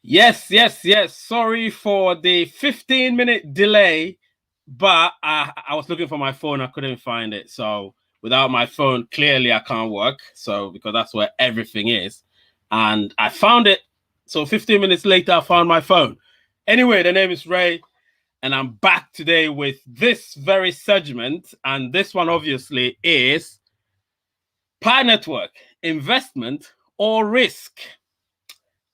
Yes. Sorry for the 15-minute delay, but I was looking for my phone. I couldn't find it. So without my phone, clearly I can't work. So because that's where everything is. And I found it. So 15 minutes later, I found my phone. Anyway, the name is Ray. And I'm back today with this very segment. And this one obviously is Pi Network, investment or risk?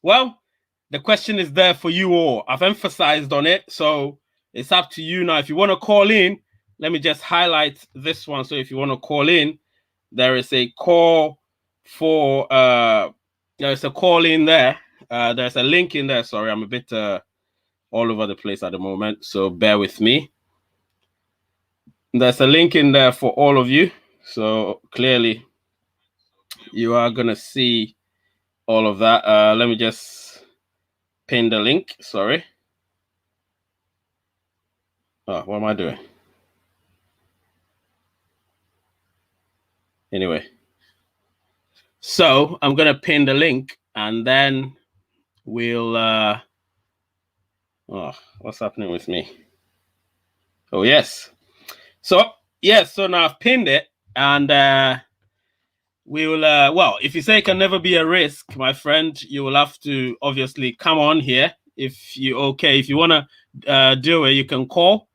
Well, the question is there for you all. I've emphasized on it, so it's up to you now. If you want to call in, let me just highlight this one. So if you want to call in, there is a call for there's a call in there. There's a link in there. Sorry, I'm a bit all over the place at the moment, so bear with me. There's a link in there for all of you. So clearly you are gonna see all of that. Let me just pin the link. Sorry. Oh, what am I doing? Anyway, so I'm gonna pin the link and then we'll oh, what's happening with me? Oh yes. So now I've pinned it and we'll well, if you say it can never be a risk, my friend, you will have to obviously come on here. If you want to do it, you can call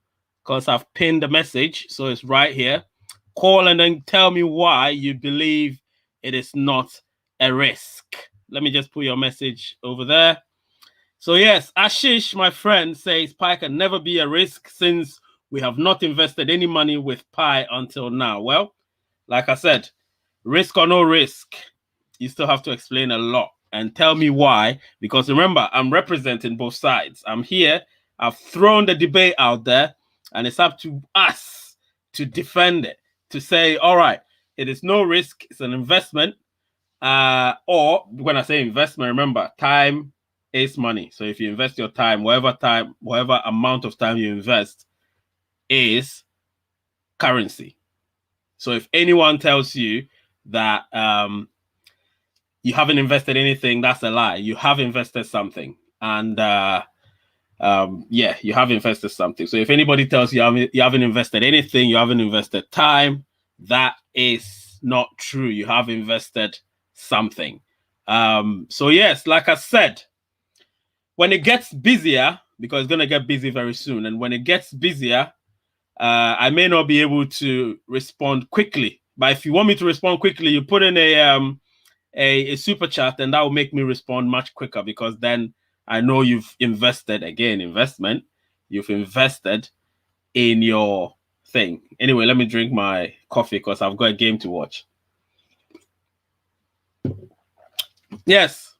because I've pinned the message, so it's right here. Call and then tell me why you believe it is not a risk. Let me just put your message over there. So yes, Ashish, my friend, says Pi can never be a risk since we have not invested any money with Pi until now. Well, like I said, risk or no risk, you still have to explain a lot and tell me why. Because remember, I'm representing both sides. I'm here. I've thrown the debate out there, and it's up to us to defend it, to say, all right, it is no risk. It's an investment. Or when I say investment, remember, time is money. So if you invest your time, whatever amount of time you invest is currency. So if anyone tells you that you haven't invested anything, that's a lie. You have invested something. And you have invested something. So if anybody tells you you haven't invested anything, you haven't invested time, that is not true. You have invested something. So yes, like I said, when it gets busier, because it's going to get busy very soon, and when it gets busier, I may not be able to respond quickly. But if you want me to respond quickly, you put in a super chat, and that will make me respond much quicker, because then I know you've invested, again, investment. You've invested in your thing. Anyway, let me drink my coffee because I've got a game to watch. Yes.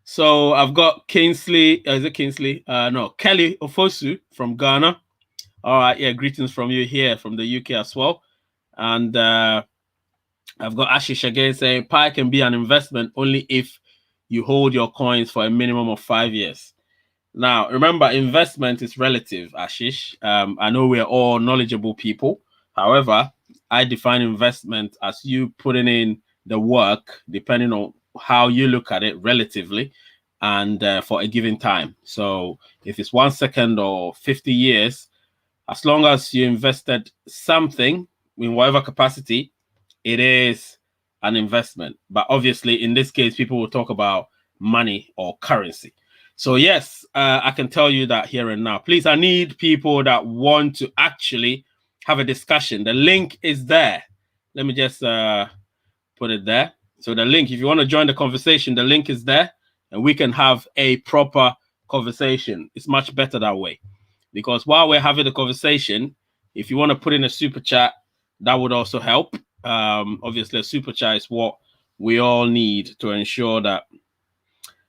So I've got Kingsley. Is it Kingsley? No, Kelly Ofosu from Ghana. All right, yeah, greetings from you here from the UK as well. And I've got Ashish again saying Pi can be an investment only if you hold your coins for a minimum of 5 years. Now, remember, investment is relative, Ashish. I know we're all knowledgeable people. However, I define investment as you putting in the work, depending on how you look at it relatively, and for a given time. So if it's 1 second or 50 years, as long as you invested something in whatever capacity, it is an investment. But obviously, in this case, people will talk about money or currency. So yes, I can tell you that here and now. Please, I need people that want to actually have a discussion. The link is there. Let me just put it there. So the link, if you want to join the conversation, the link is there, and we can have a proper conversation. It's much better that way. Because while we're having the conversation, if you want to put in a super chat, that would also help. Obviously, a super chat is what we all need to ensure that.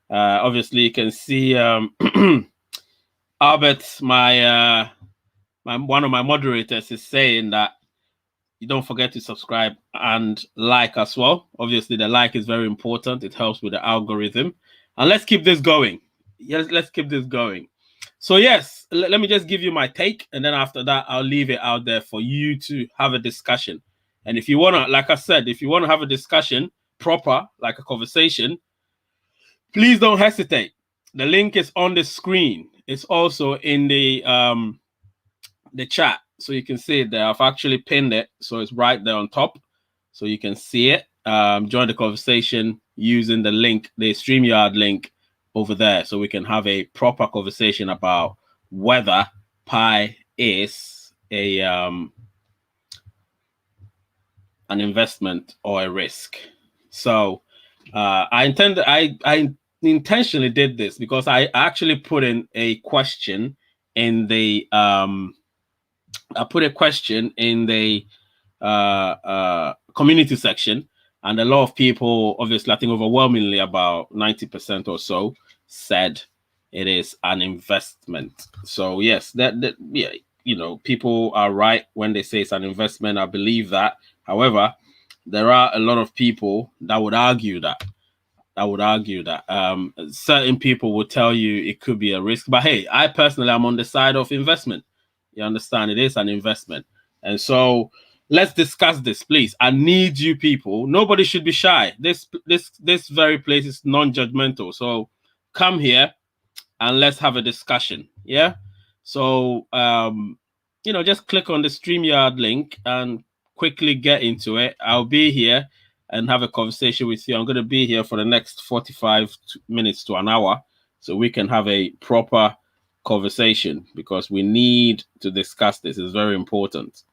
Obviously, you can see Albert, my one of my moderators, is saying that you don't forget to subscribe and like as well. Obviously, the like is very important. It helps with the algorithm. And let's keep this going. Yes, let's keep this going. So yes, let me just give you my take, and then after that, I'll leave it out there for you to have a discussion. And if you want to, like I said, if you want to have a discussion proper, like a conversation, please don't hesitate. The link is on the screen. It's also in the chat, so you can see it there. I've actually pinned it, so it's right there on top, so you can see it. Join the conversation using the link, the StreamYard link over there, so we can have a proper conversation about whether Pi is a an investment or a risk. So I intentionally did this because I actually put in a question in the I put a question in the community section, and a lot of people, obviously, I think overwhelmingly about 90% or so, said it is an investment. So yes, that yeah, people are right when they say it's an investment. I believe that. However, there are a lot of people that would argue that. Certain people will tell you it could be a risk, but hey, I personally am on the side of investment. You understand? It is an investment. And so let's discuss this, please. I need you people. Nobody should be shy. This very place is non-judgmental. So come here and let's have a discussion. Yeah. So just click on the StreamYard link and quickly get into it. I'll be here and have a conversation with you. I'm going to be here for the next 45 minutes to an hour, so we can have a proper conversation, because we need to discuss this. It's very important.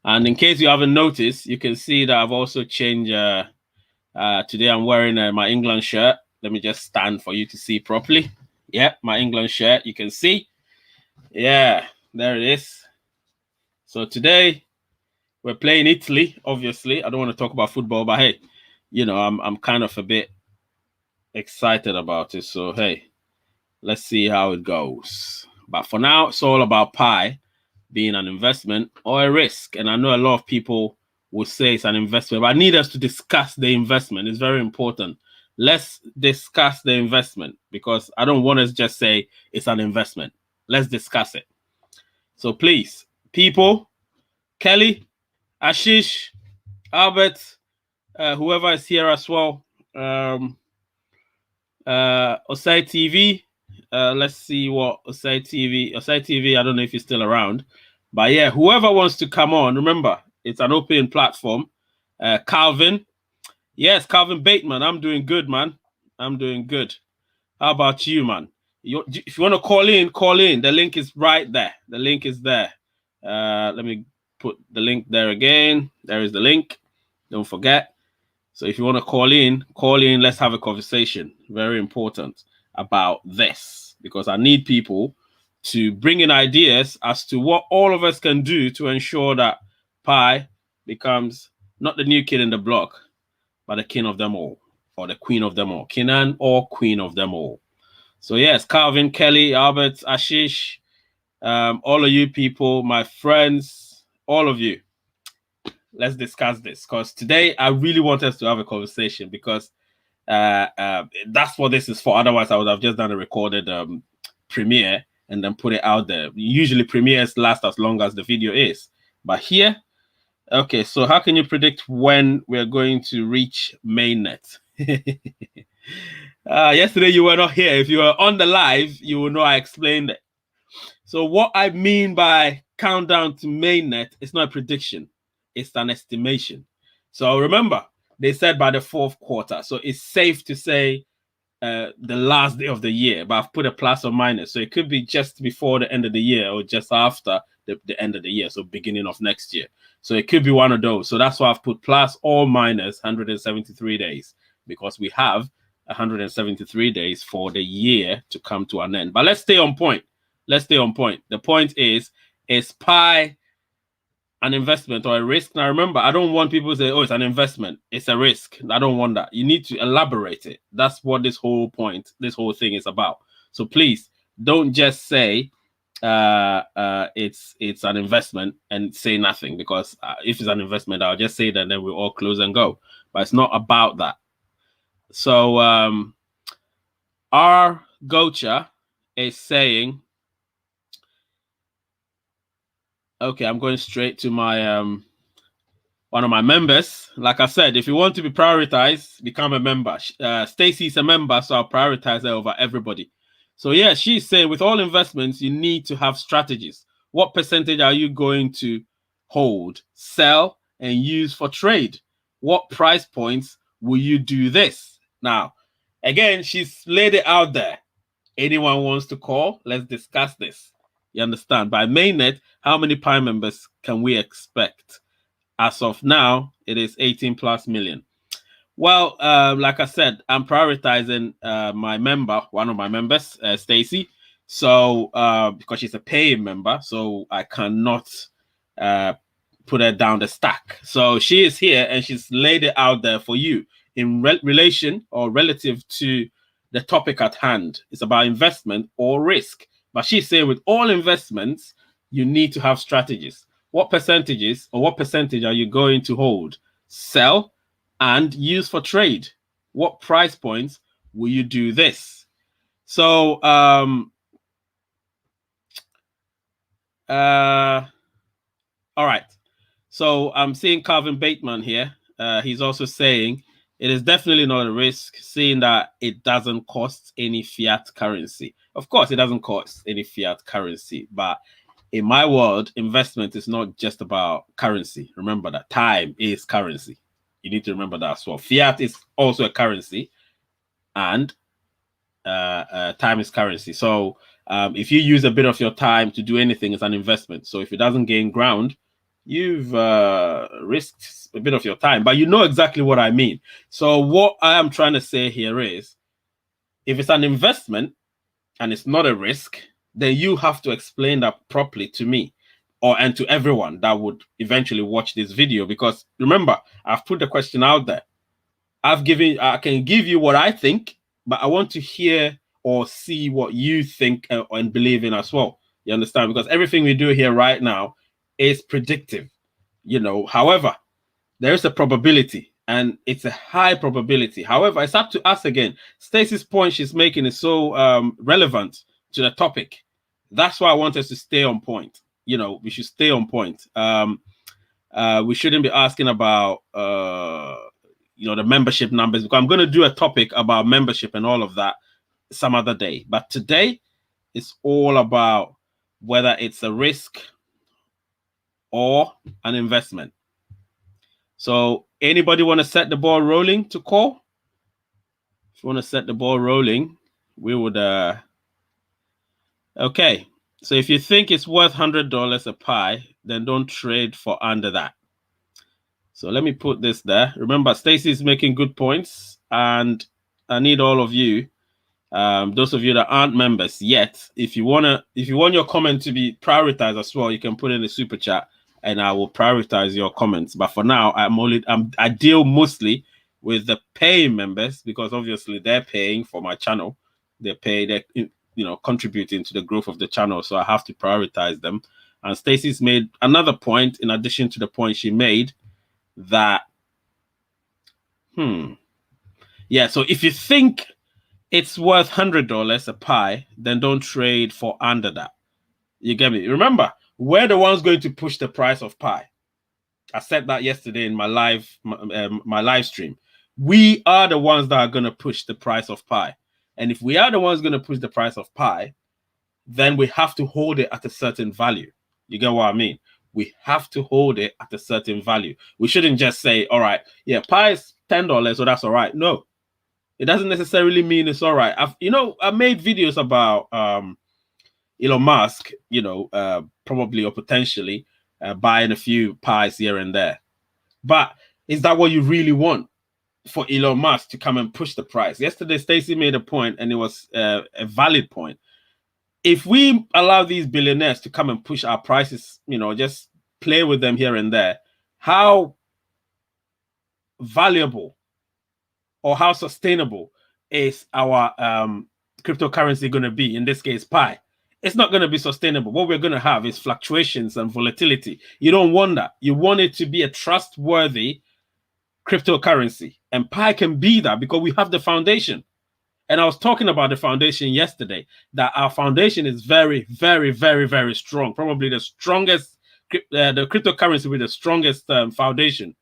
And in case you haven't noticed, you can see that I've also changed. Today I'm wearing my England shirt. Let me just stand for you to see properly. Yeah, my England shirt, you can see. Yeah, there it is. So today we're playing Italy, obviously. I don't want to talk about football, but hey, I'm kind of a bit excited about it. So hey, let's see how it goes. But for now, it's all about Pi being an investment or a risk. And I know a lot of people will say it's an investment, but I need us to discuss the investment. It's very important. Let's discuss the investment, because I don't want us to just say it's an investment. Let's discuss it. So please, people, Kelly, Ashish, Albert, whoever is here as well, Osai TV. Let's see what Osai TV, I don't know if he's still around. But yeah, whoever wants to come on, remember, it's an open platform. Calvin. Yes, Calvin Bateman. I'm doing good, man. I'm doing good. How about you, man? If you want to call in, call in. The link is right there. The link is there. Let me put the link there again. There is the link. Don't forget. So if you want to call in, let's have a conversation. Very important about this, because I need people to bring in ideas as to what all of us can do to ensure that Pi becomes not the new kid in the block, but the king of them all, or the queen of them all. Kinan or queen of them all. So yes, Calvin, Kelly, Albert, Ashish, all of you people, my friends, all of you, let's discuss this, because today I really want us to have a conversation, because that's what this is for. Otherwise, I would have just done a recorded premiere and then put it out there. Usually premieres last as long as the video is, but here, okay, so how can you predict when we're going to reach mainnet? Yesterday you were not here. If you were on the live, you will know I explained it. So what I mean by countdown to mainnet, it's not a prediction, it's an estimation. So remember, they said by the fourth quarter. So it's safe to say the last day of the year, but I've put a plus or minus. So it could be just before the end of the year or just after the end of the year. So beginning of next year. So it could be one of those. So that's why I've put plus or minus 173 days, because we have 173 days for the year to come to an end. But let's stay on point. The point is Pi an investment or a risk? Now remember, I don't want people to say, oh, it's an investment, it's a risk. I don't want that. You need to elaborate it. That's what this whole thing is about. So please don't just say it's an investment and say nothing, because if it's an investment, I'll just say that and then we'll all close and go. But it's not about that. So our Gocha is saying, okay, I'm going straight to my one of my members. Like I said, if you want to be prioritized, become a member. Stacey's a member, so I'll prioritize her over everybody. So yeah, she's saying with all investments, you need to have strategies. What percentage are you going to hold, sell, and use for trade? What price points will you do this? Now, again, she's laid it out there. Anyone wants to call, let's discuss this. You understand? By mainnet, how many Pi members can we expect? As of now, it is 18 plus million. Well, like I said, I'm prioritizing my member, one of my members, Stacey. So because she's a paying member, so I cannot put her down the stack. So she is here and she's laid it out there for you in relation or relative to the topic at hand. It's about investment or risk. But she's saying with all investments, you need to have strategies. What percentages or what percentage are you going to hold, sell, and use for trade? What price points will you do this? So, all right. So I'm seeing Calvin Bateman here. He's also saying it is definitely not a risk, seeing that it doesn't cost any fiat currency. Of course, it doesn't cost any fiat currency, but in my world, investment is not just about currency. Remember that time is currency. You need to remember that as well. Fiat is also a currency, and time is currency. So if you use a bit of your time to do anything, it's an investment. So if it doesn't gain ground, you've risked a bit of your time. But you know exactly what I mean. So what I am trying to say here is, if it's an investment and it's not a risk, then you have to explain that properly to me and to everyone that would eventually watch this video. Because remember, I've put the question out there. I can give you what I think, but I want to hear or see what you think and believe in as well. You understand? Because everything we do here right now is predictive, However, there is a probability, and it's a high probability. However, it's up to us again. Stacey's point she's making is so relevant to the topic. That's why I want us to stay on point. We should stay on point. We shouldn't be asking about the membership numbers, because I'm going to do a topic about membership and all of that some other day. But today, it's all about whether it's a risk or an investment. So anybody want to set the ball rolling to call? If you want to set the ball rolling, we would okay. So if you think it's worth $100 a Pi, then don't trade for under that. So let me put this there. Remember, Stacey is making good points, and I need all of you, those of you that aren't members yet. If you want your comment to be prioritized as well, you can put in the super chat, and I will prioritize your comments. But for now, I deal mostly with the paying members, because obviously they're paying for my channel. They're contributing to the growth of the channel, so I have to prioritize them. And Stacey's made another point in addition to the point she made, that yeah, so if you think it's worth $100 a Pi, then don't trade for under that. You get me? Remember, we're the ones going to push the price of Pi. I said that yesterday in my live stream. We are the ones that are going to push the price of Pi. And if we are the ones going to push the price of Pi, then we have to hold it at a certain value. You get what I mean? We have to hold it at a certain value. We shouldn't just say, all right, yeah, Pi is $10, so that's all right. No, it doesn't necessarily mean it's all right. I made videos about Elon Musk, probably or potentially buying a few Pis here and there. But is that what you really want, for Elon Musk to come and push the price? Yesterday, Stacey made a point, and it was a valid point. If we allow these billionaires to come and push our prices, just play with them here and there, how valuable or how sustainable is our cryptocurrency going to be? In this case, Pi. It's not going to be sustainable. What we're going to have is fluctuations and volatility. You don't want that. You want it to be a trustworthy cryptocurrency. And Pi can be that because we have the foundation. And I was talking about the foundation yesterday, that our foundation is very, very, very, very strong. Probably the strongest, the cryptocurrency with the strongest foundation.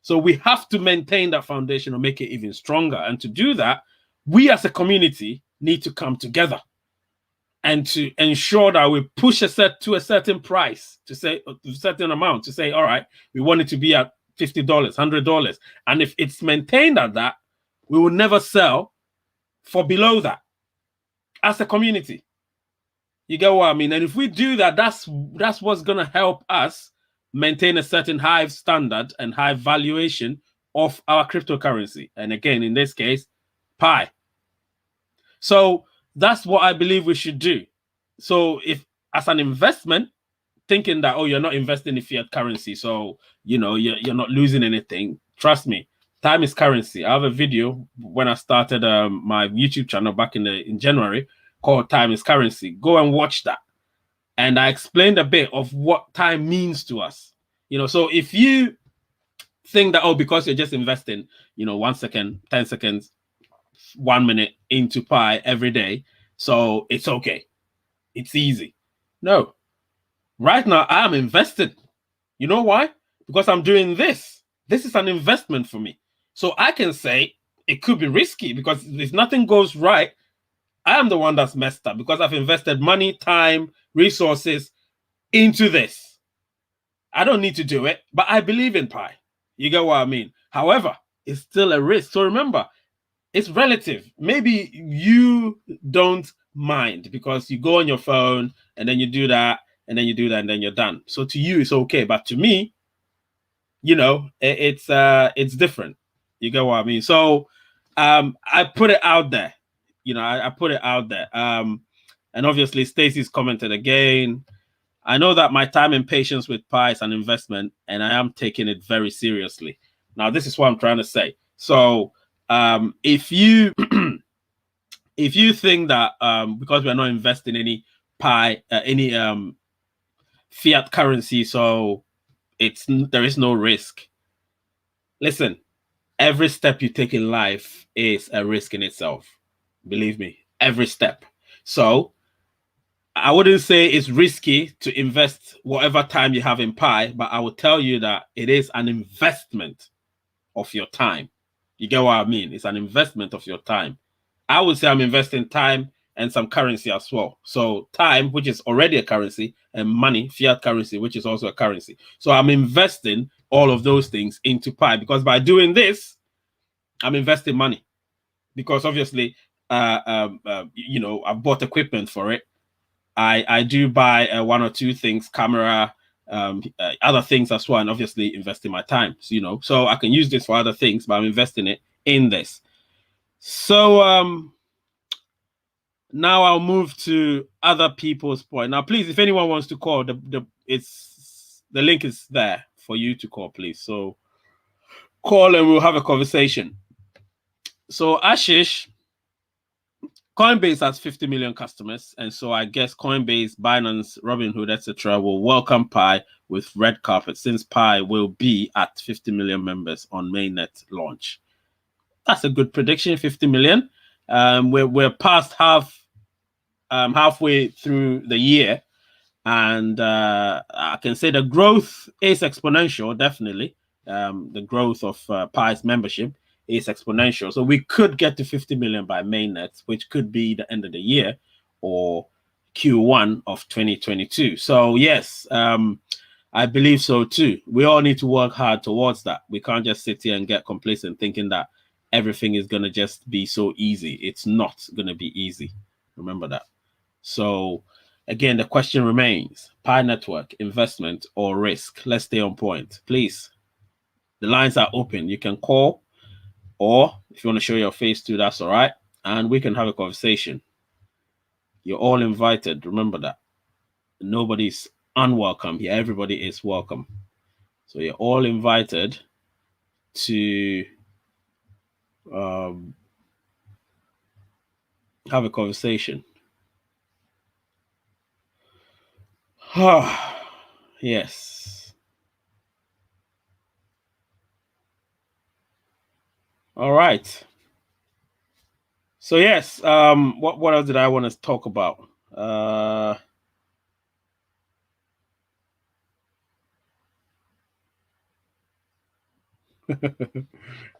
So we have to maintain that foundation or make it even stronger. And to do that, we as a community need to come together and to ensure that we push to a certain price, to say a certain amount, to say, all right, we want it to be at $50, $100. And if it's maintained at that, we will never sell for below that as a community. You get what I mean? And if we do that, that's what's going to help us maintain a certain high standard and high valuation of our cryptocurrency. And again, in this case, Pi. So that's what I believe we should do. So if as an investment, thinking that, oh, you're not investing in fiat currency, so, you know, you're not losing anything. Trust me, time is currency. I have a video when I started my YouTube channel back in January called Time is Currency. Go and watch that. And I explained a bit of what time means to us. You know, so if you think that, oh, because you're just investing, you know, 1 second, 10 seconds, 1 minute into Pi every day, so it's okay, it's easy. No. Right now, I'm invested. You know why? Because I'm doing this. This is an investment for me. So I can say it could be risky because if nothing goes right, I am the one that's messed up because I've invested money, time, resources into this. I don't need to do it, but I believe in Pi. You get what I mean? However, it's still a risk. So remember, it's relative. Maybe you don't mind because you go on your phone and then you do that and then you do that and then you're done. So to you, it's okay. But to me, you know, it's different. You get what I mean? So I put it out there. You know, I put it out there. And obviously Stacey's commented again. I know that my time and patience with Pi is an investment, and I am taking it very seriously. Now, this is what I'm trying to say. So if you if you think that because we're not investing any Pi, any fiat currency, so there is no risk. Listen, every step you take in life is a risk in itself. Believe me, every step. So I wouldn't say it's risky to invest whatever time you have in Pi, but I will tell you that it is an investment of your time. You get what I mean? It's an investment of your time. I would say I'm investing time and some currency as well. So time, which is already a currency, and money, fiat currency, which is also a currency. So I'm investing all of those things into Pi because by doing this, I'm investing money. Because obviously, you know, I've bought equipment for it. I do buy one or two things, camera, other things as well, and obviously invest in my time. So, you know, so I can use this for other things, but I'm investing it in this. So now I'll move to other people's point. Now, please, if anyone wants to call, the link is there for you to call, please. So call and we'll have a conversation. So Ashish, Coinbase has 50 million customers, and so I guess Coinbase, Binance, Robinhood, etc., will welcome Pi with red carpet since Pi will be at 50 million members on mainnet launch. That's a good prediction. 50 million. We're past halfway through the year, and I can say the growth is exponential. Definitely, the growth of Pi's membership is exponential. So we could get to 50 million by mainnet, which could be the end of the year or Q1 of 2022. So yes, I believe so too. We all need to work hard towards that. We can't just sit here and get complacent thinking that everything is going to just be so easy. It's not going to be easy. Remember that. So again, the question remains: Pi network, investment or risk? Let's stay on point, please. The lines are open. You can call, or if you want to show your face too, that's all right. And we can have a conversation. You're all invited. Remember that. Nobody's unwelcome here. Everybody is welcome. So you're all invited to have a conversation. Yes. All right. So yes, what else did I want to talk about?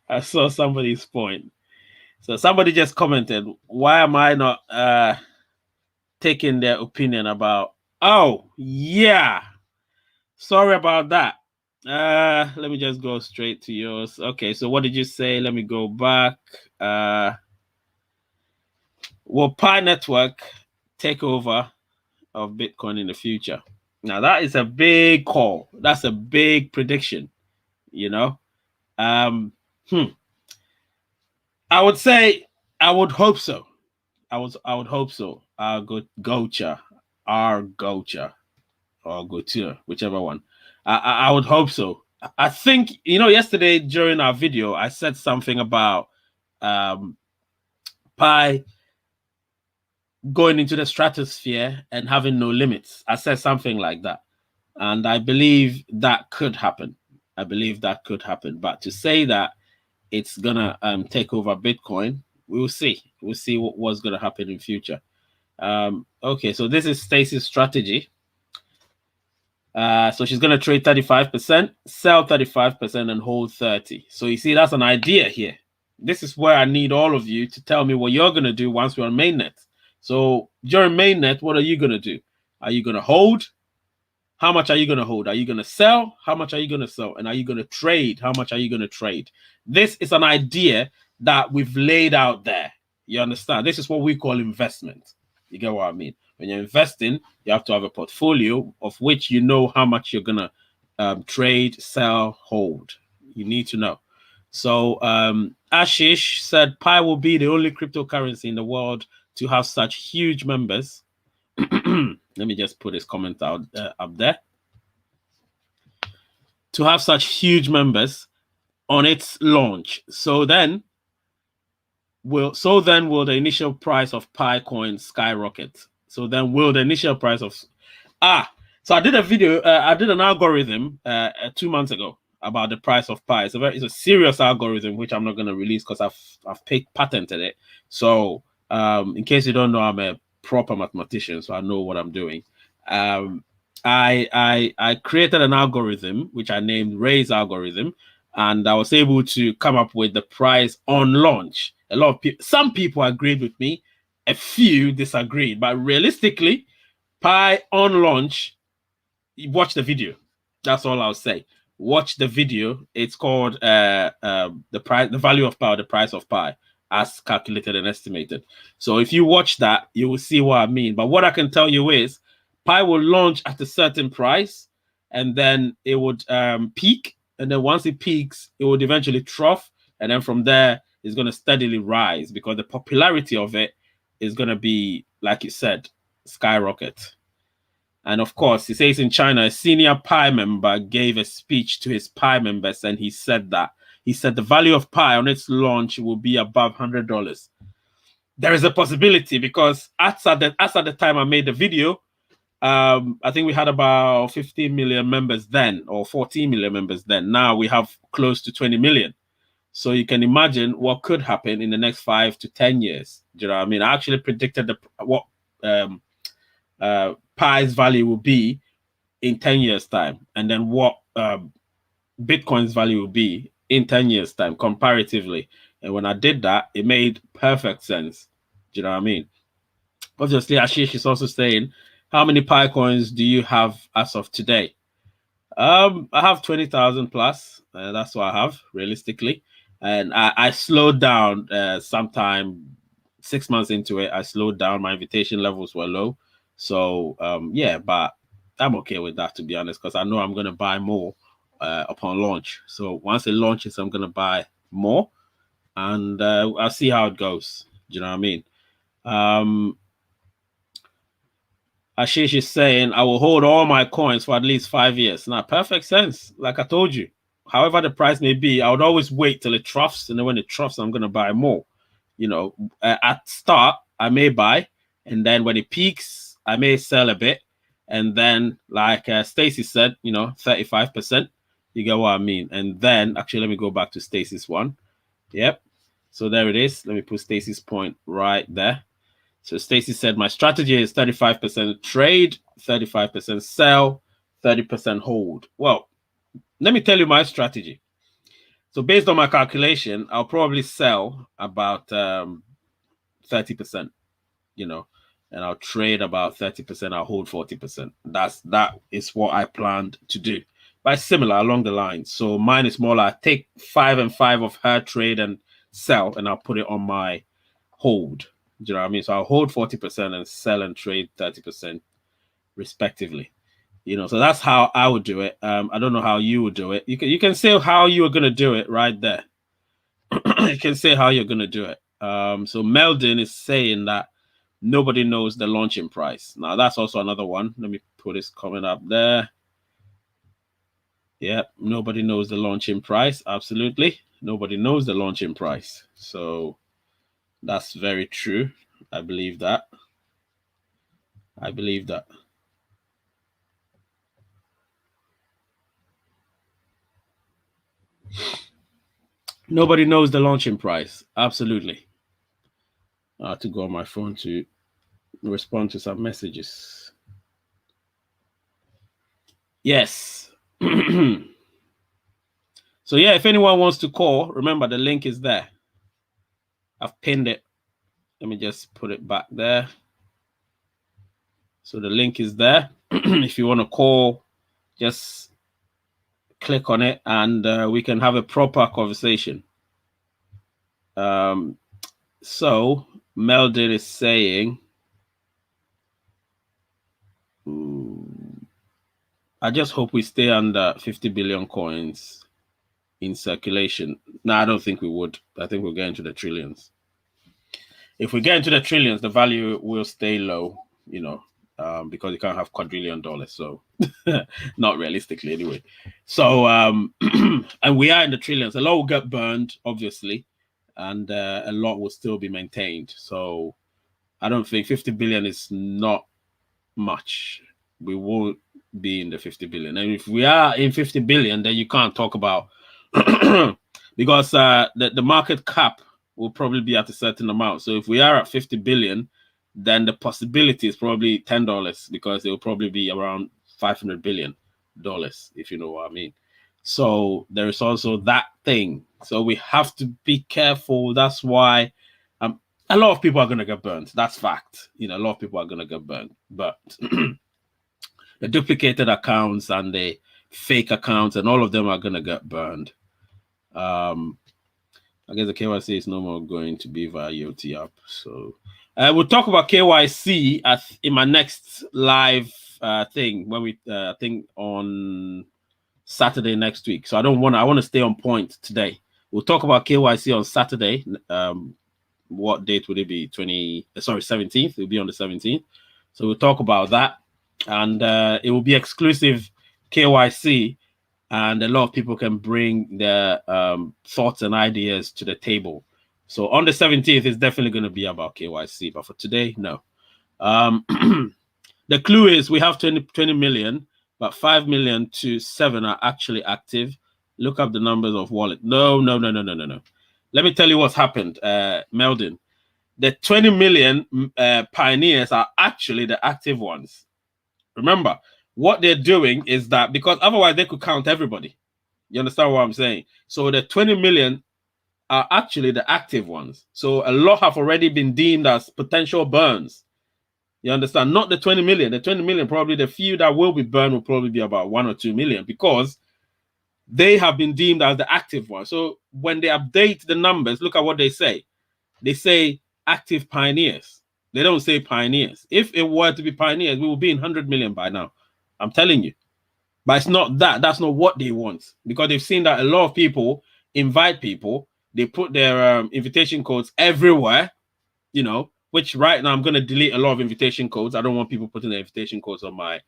I saw somebody's point. So somebody just commented, why am I not taking their opinion about, oh, yeah, sorry about that. Let me just go straight to yours. Okay, so what did you say? Let me go back. Will Pi Network take over of Bitcoin in the future? Now that is a big call. That's a big prediction, you know. I would say I would hope so. I would hope so. Gocha, Gocha, or Gotia, whichever one. I would hope so. I think, yesterday during our video, I said something about Pi going into the stratosphere and having no limits. I said something like that. And I believe that could happen. But to say that it's going to take over Bitcoin, we'll see. We'll see what's going to happen in future. Okay, so this is Stacey's strategy. So she's going to trade 35%, sell 35%, and hold 30%. So you see, that's an idea here. This is where I need all of you to tell me what you're going to do once we're on mainnet. So during mainnet, what are you going to do? Are you going to hold? How much are you going to hold? Are you going to sell? How much are you going to sell? And are you going to trade? How much are you going to trade? This is an idea that we've laid out there. You understand? This is what we call investment. You get what I mean? When you're investing, you have to have a portfolio of which you know how much you're going to trade, sell, hold. You need to know. So Ashish said Pi will be the only cryptocurrency in the world to have such huge members. Let me just put his comment out up there. To have such huge members on its launch. So then will the initial price of Pi coin skyrocket? So then will the initial price of so I did a video, I did an algorithm 2 months ago about the price of Pi. It's a serious algorithm which I'm not going to release because I've patented it. So in case you don't know, I'm a proper mathematician, so I know what I'm doing. I created an algorithm which I named Ray's algorithm, and I was able to come up with the price on launch. A lot of people, some people agreed with me, a few disagreed, but realistically, Pi on launch, watch the video. That's all I'll say. Watch the video. It's called the value of Pi, the price of Pi, as calculated and estimated. So if you watch that, you will see what I mean. But what I can tell you is Pi will launch at a certain price, and then it would peak. And then once it peaks, it would eventually trough. And then from there, it's going to steadily rise because the popularity of it is going to be, like you said, skyrocket. And of course, he says in China, a senior Pi member gave a speech to his Pi members, and he said that. He said the value of Pi on its launch will be above $100. There is a possibility because as at the time I made the video, I think we had about 15 million members then, or 14 million members then. Now we have close to 20 million. So you can imagine what could happen in the next 5 to 10 years. Do you know what I mean? I actually predicted what Pi's value will be in 10 years' time, and then what Bitcoin's value will be in 10 years' time comparatively. And when I did that, it made perfect sense. Do you know what I mean? Obviously, Ashish is also saying, how many Pi coins do you have as of today? I have 20,000 plus. That's what I have, realistically. And I slowed down sometime 6 months into it. I slowed down. My invitation levels were low. So, yeah, but I'm okay with that, to be honest, because I know I'm going to buy more upon launch. So once it launches, I'm going to buy more. And I'll see how it goes. Do you know what I mean? Ashish is saying, I will hold all my coins for at least 5 years. Now, perfect sense. Like I told you, however the price may be, I would always wait till it troughs. And then when it troughs, I'm going to buy more. You know, at start, I may buy. And then when it peaks, I may sell a bit. And then, like Stacey said, 35%. You get what I mean? And then, actually, let me go back to Stacey's one. Yep. So there it is. Let me put Stacey's point right there. So Stacey said, my strategy is 35% trade, 35% sell, 30% hold. Well, let me tell you my strategy. So based on my calculation, I'll probably sell about 30%, you know, and I'll trade about 30%. I'll hold 40%. That is what I planned to do. But similar along the lines. So mine is more like take 5 and 5 of her trade and sell, and I'll put it on my hold. Do you know what I mean? So I'll hold 40% and sell and trade 30% respectively. You know, so that's how I would do it. I don't know how you would do it. You can say how you are going to do it right there. You can say how you're going to do it. So Meldon is saying that nobody knows the launching price. Now that's also another one. Let me put this comment up there. Yeah, nobody knows the launching price. Absolutely, nobody knows the launching price. So that's very true. I believe that. I believe that. Nobody knows the launching price. Absolutely. I have to go on my phone to respond to some messages. Yes. So yeah, if anyone wants to call, remember the link is there. I've pinned it. Let me just put it back there. So the link is there. If you want to call, just click on it and we can have a proper conversation. So Meldon is saying, I just hope we stay under 50 billion coins in circulation. No, I don't think we would. I think we'll get into the trillions. If we get into the trillions, the value will stay low, you know, because you can't have quadrillion dollars. So not realistically anyway. So, and we are in the trillions. A lot will get burned, obviously, and a lot will still be maintained. So I don't think 50 billion is not much. We will be in the 50 billion. And if we are in 50 billion, then you can't talk about because the market cap will probably be at a certain amount. So if we are at 50 billion, then the possibility is probably $10 because it will probably be around $500 billion, if you know what I mean. So there is also that thing. So we have to be careful. That's why a lot of people are going to get burned. That's fact. You know, a lot of people are going to get burned. But the duplicated accounts and the fake accounts and all of them are going to get burned. I guess the KYC is no more going to be via EOT app. So we'll talk about KYC in my next live thing when we think on Saturday next week. So I want to stay on point today. We'll talk about KYC on Saturday. What date would it be? 17th. It'll be on the 17th. So we'll talk about that. And it will be exclusive KYC. And a lot of people can bring their thoughts and ideas to the table. So on the 17th, it's definitely going to be about KYC. But for today, no. The clue is we have 20 million, but 5 million to 7 are actually active. Look up the numbers of wallet. No. Let me tell you what's happened, Meldon. The 20 million pioneers are actually the active ones. Remember, what they're doing is that because otherwise they could count everybody. You understand what I'm saying? So the 20 million are actually the active ones. So a lot have already been deemed as potential burns. You understand? Not the 20 million. The 20 million, probably the few that will be burned will probably be about 1 or 2 million because they have been deemed as the active ones. So when they update the numbers, look at what they say. They say active pioneers. They don't say pioneers. If it were to be pioneers, we will be in 100 million by now. I'm telling you. But it's not that. That's not what they want. Because they've seen that a lot of people invite people. They put their invitation codes everywhere, you know, which right now I'm going to delete a lot of invitation codes. I don't want people putting their invitation codes on my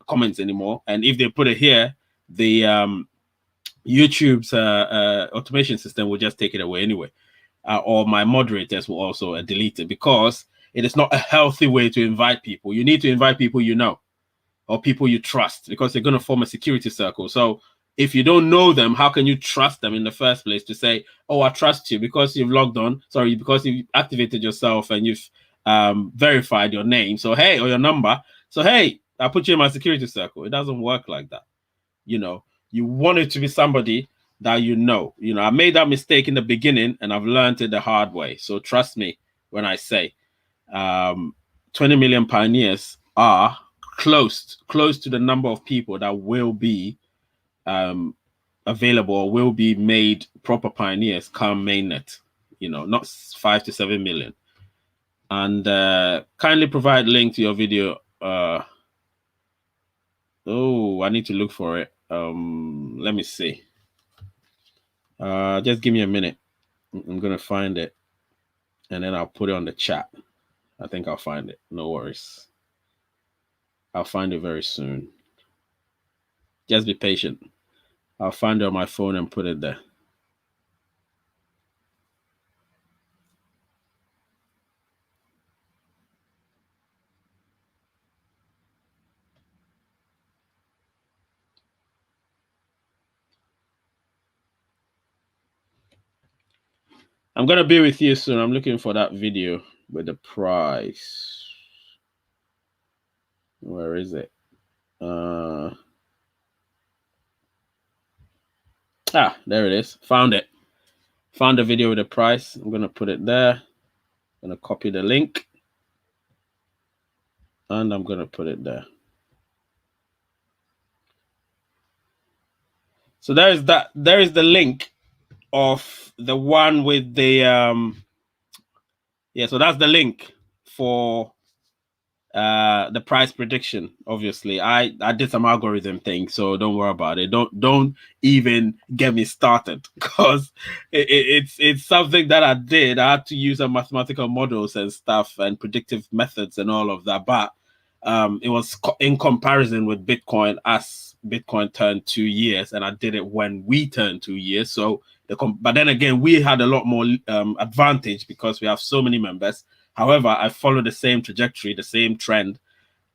comments anymore. And if they put it here, the YouTube's automation system will just take it away anyway. Or my moderators will also delete it because it is not a healthy way to invite people. You need to invite people you know or people you trust because they're going to form a security circle. So if you don't know them, how can you trust them in the first place to say, oh, I trust you because you've logged on. Sorry, because you've activated yourself and you've verified your name. So, hey, or your number. So, hey, I'll put you in my security circle. It doesn't work like that. You know, you want it to be somebody that you know. I made that mistake in the beginning, and I've learned it the hard way. So trust me when I say 20 million pioneers are close to the number of people that will be available or will be made proper pioneers come mainnet. Not 5 to 7 million. And kindly provide link to your video. Oh, I need to look for it. Let me see. Just give me a minute. I'm gonna find it, and then I'll put it on the chat. I think I'll find it. No worries. I'll find it very soon. Just be patient. I'll find it on my phone and put it there. I'm gonna be with you soon. I'm looking for that video with the price. Where is it? There it is. Found it. Found the video with the price. I'm gonna put it there. I'm gonna copy the link, and I'm gonna put it there. So there is that. There is the link of the one with the so that's the link for the price prediction. Obviously, I did some algorithm thing, so don't worry about it. Don't even get me started, because it's something that I did. I had to use some mathematical models and stuff and predictive methods and all of that, but it was in comparison with Bitcoin as Bitcoin turned 2 years, and I did it when we turned 2 years. So but then again, we had a lot more advantage because we have so many members. However, I followed the same trajectory, the same trend,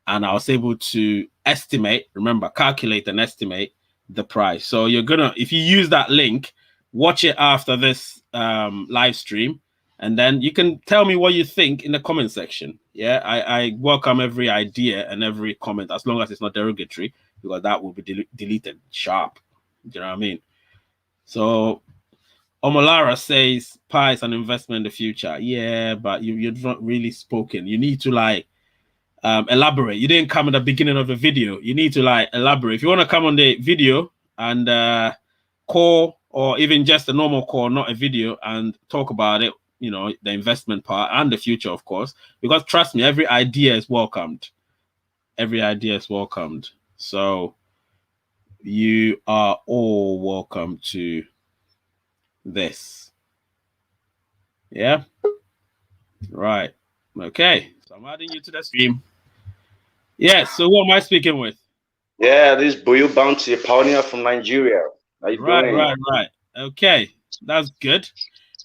and I was able to estimate, calculate and estimate the price. So if you use that link, watch it after this live stream, and then you can tell me what you think in the comment section. Yeah, I welcome every idea and every comment, as long as it's not derogatory, because that will be deleted sharp. Do you know what I mean? So Omolara says Pi is an investment in the future. Yeah, but you've not really spoken. You need to elaborate. You didn't come at the beginning of the video. You need to elaborate. If you want to come on the video and call, or even just a normal call, not a video, and talk about it, the investment part and the future, of course, because trust me, every idea is welcomed. Every idea is welcomed. So you are all welcome to this. Yeah, right. Okay, so I'm adding you to the stream. Yeah, so who am I speaking with? Yeah, this is Boyo Bounty, a pioneer from Nigeria. How you doing? Right. Okay, that's good.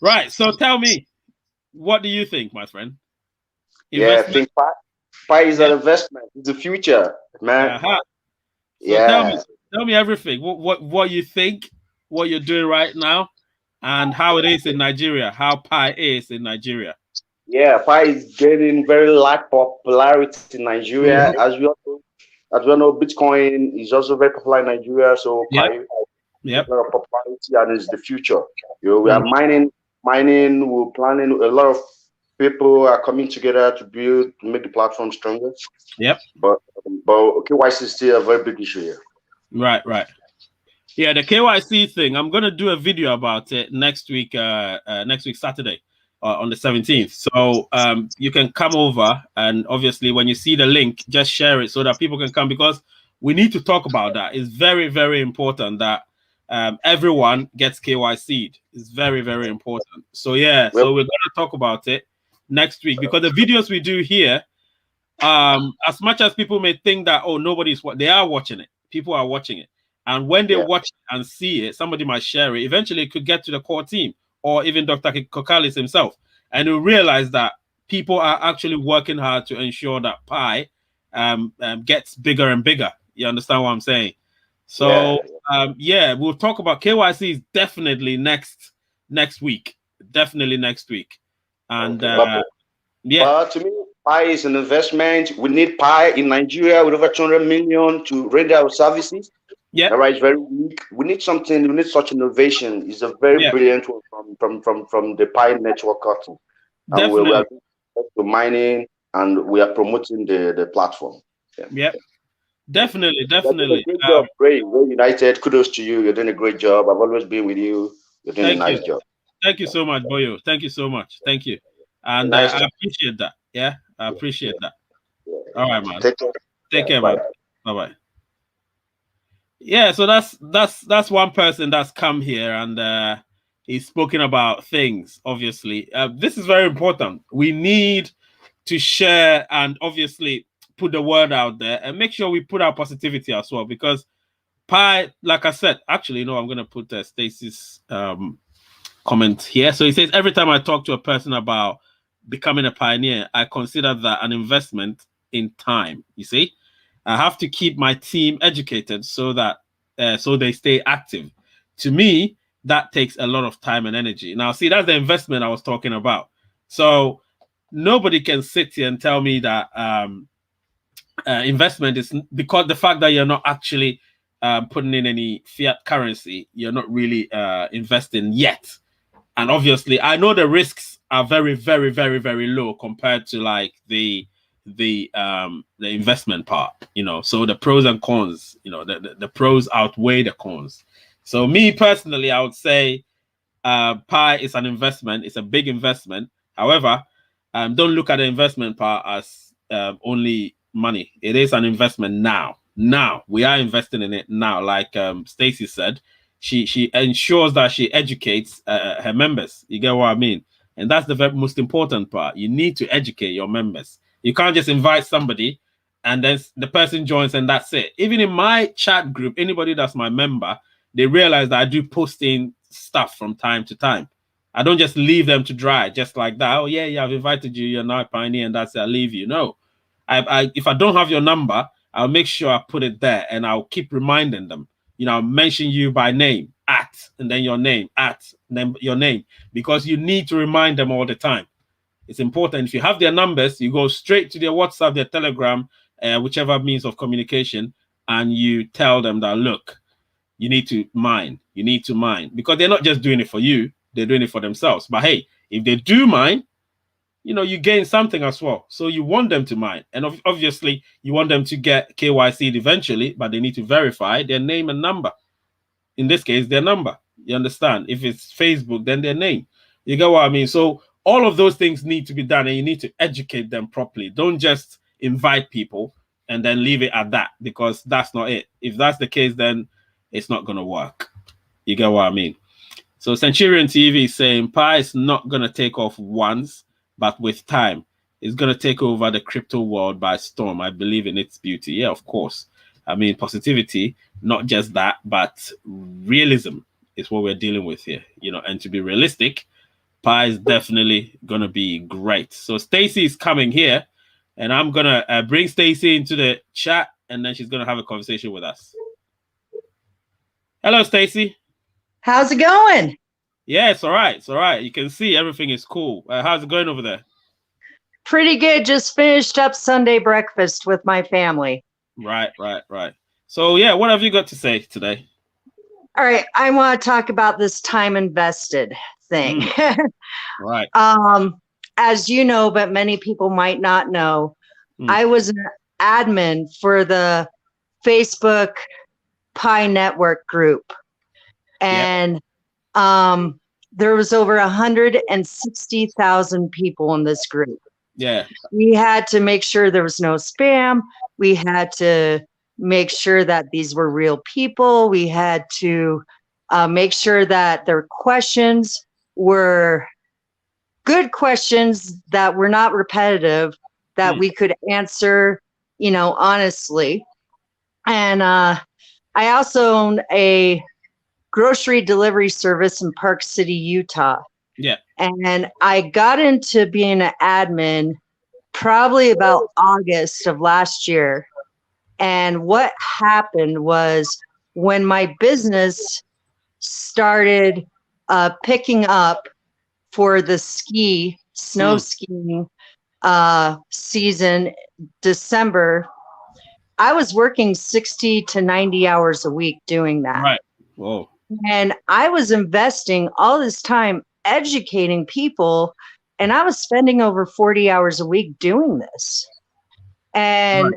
Right, so tell me, what do you think, my friend? Yeah, I think Pi is an investment. It's the future, man. So tell me everything. What you think, what you're doing right now, and how it is in Nigeria, how Pi is in Nigeria. Yeah, Pi is getting very large popularity in Nigeria. Mm-hmm. As we all know, Bitcoin is also very popular in Nigeria. So Pi has a lot of popularity, and it's the future. We are mining. We're planning. A lot of people are coming together to make the platform stronger. Yep. But KYC is still a very big issue here. Right. Yeah, the KYC thing. I'm gonna do a video about it next week. Next week Saturday, on the 17th. So you can come over, and obviously when you see the link, just share it so that people can come, because we need to talk about that. It's very, very important that everyone gets KYC'd. It's very, very important. So yeah, so we're gonna talk about it next week, because the videos we do here, as much as people may think that, oh, they are watching it. People are watching it. And when they watch it and see it, somebody might share it. Eventually, it could get to the core team, or even Dr. Kokalis himself. And you'll realize that people are actually working hard to ensure that Pi gets bigger and bigger. You understand what I'm saying? So, we'll talk about KYC is definitely next week. Definitely next week. And But to me, Pi is an investment. We need Pi in Nigeria with over 200 million to render our services. Yeah. All right, it's very weak. We need something. We need such innovation. It's a very brilliant one from the Pi network cutting, and we are Definitely. mining, and we are promoting the platform. Yeah. Yeah. Yeah. Definitely. You're doing a Definitely. great job. Great. Very united. Kudos to you. You're doing a great job. I've always been with you. You're doing a Thank nice you. job. Thank you so much, Boyo. Thank you so much. Thank you. And Nice I job. appreciate that. Yeah. I appreciate that. Yeah. All right, man. Take care. Take Yeah. care, Bye. man. Bye-bye. Yeah, so that's one person that's come here and he's spoken about things, obviously. This is very important. We need to share and obviously put the word out there and make sure we put our positivity as well, because Pi, like I said, actually, I'm going to put Stacey's comment here. So he says, every time I talk to a person about becoming a pioneer, I consider that an investment in time. You see, I have to keep my team educated so that so they stay active. To me, that takes a lot of time and energy. Now, see, that's the investment I was talking about. So nobody can sit here and tell me that investment is, because the fact that you're not actually putting in any fiat currency, you're not really investing yet. And obviously, I know the risks are very, very, very, very low compared to like the investment part. So the pros and cons, the pros outweigh the cons. So me personally, I would say Pi is an investment. It's a big investment. However, don't look at the investment part as only money. It is an investment now. Now we are investing in it now. Like Stacey said, she ensures that she educates her members. You get what I mean? And that's the very most important part. You need to educate your members. You can't just invite somebody and then the person joins and that's it. Even in my chat group, anybody that's my member, they realize that I do posting stuff from time to time. I don't just leave them to dry just like that. Oh yeah, I've invited you. You're now a pioneer, and that's it. I'll leave you. No, if I don't have your number, I'll make sure I put it there, and I'll keep reminding them. I'll mention you by name, and then your name, and then your name, because you need to remind them all the time. It's important. If you have their numbers, you go straight to their WhatsApp, their Telegram, whichever means of communication, and you tell them that, look, you need to mine. You need to mine, because they're not just doing it for you, they're doing it for themselves. But hey, if they do mine, you gain something as well. So you want them to mine. And obviously, you want them to get KYC'd eventually, but they need to verify their name and number. In this case, their number. You understand? If it's Facebook, then their name. You get what I mean? So all of those things need to be done, and you need to educate them properly. Don't just invite people and then leave it at that, because that's not it. If that's the case, then it's not going to work. You get what I mean? So Centurion TV is saying Pi is not going to take off once, but with time, it's going to take over the crypto world by storm. I believe in its beauty. Yeah, of course. I mean, positivity, not just that, but realism is what we're dealing with here. And to be realistic, Pi is definitely going to be great. So Stacey is coming here, and I'm going to bring Stacey into the chat, and then she's going to have a conversation with us. Hello, Stacey. How's it going? Yeah, it's all right. It's all right. You can see everything is cool. How's it going over there? Pretty good. Just finished up Sunday breakfast with my family. Right. So, yeah, what have you got to say today? All right. I want to talk about this time invested thing. Right. As you know, but many people might not know, I was an admin for the Facebook Pi Network group. And there was over 160,000 people in this group. Yeah. We had to make sure there was no spam. We had to make sure that these were real people. We had to make sure that their questions were good questions that were not repetitive, that we could answer, honestly. And I also own a grocery delivery service in Park City, Utah. Yeah. And I got into being an admin probably about August of last year. And what happened was, when my business started picking up for the snow skiing season, December, I was working 60 to 90 hours a week doing that. Right. Whoa. And I was investing all this time educating people, and I was spending over 40 hours a week doing this. And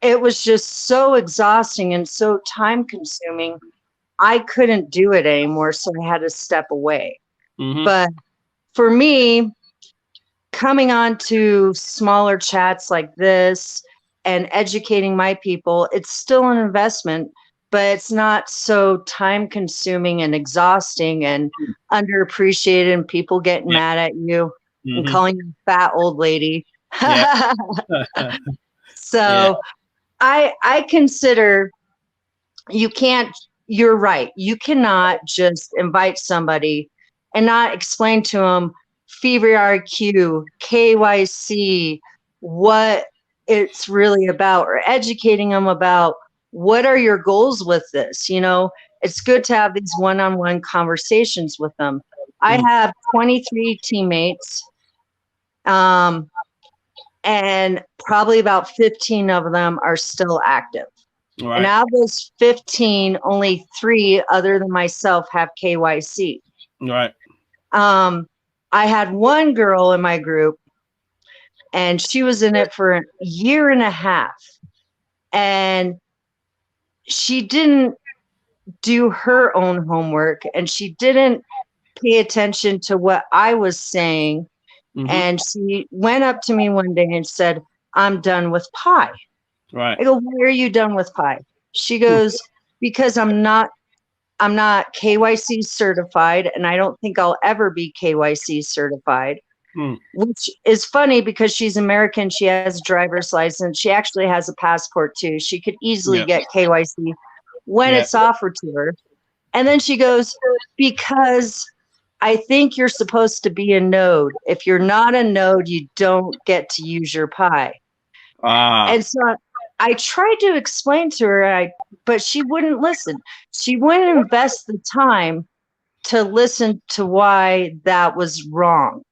it was just so exhausting and so time consuming. I couldn't do it anymore, so I had to step away. But for me, coming on to smaller chats like this and educating my people, it's still an investment, but it's not so time consuming and exhausting and underappreciated, and people getting mad at you and calling you a fat old lady. So I consider you're right. You cannot just invite somebody and not explain to them Fever RQ, KYC, what it's really about, or educating them about what are your goals with this. You know, it's good to have these one-on-one conversations with them. I have 23 teammates, and probably about 15 of them are still active. Right. And out of those 15, only 3 other than myself have KYC. Right. I had one girl in my group, and she was in it for a year and a half, and she didn't do her own homework, and she didn't pay attention to what I was saying. And she went up to me one day and said, "I'm done with pie." Right. I go, "Why are you done with pie?" She goes, "Because I'm not KYC certified, and I don't think I'll ever be KYC certified." Which is funny because she's American. She has a driver's license. She actually has a passport too. She could easily get KYC when it's offered to her. And then she goes, "Because I think you're supposed to be a node. If you're not a node, you don't get to use your pie." And so I tried to explain to her, but she wouldn't listen. She wouldn't invest the time to listen to why that was wrong.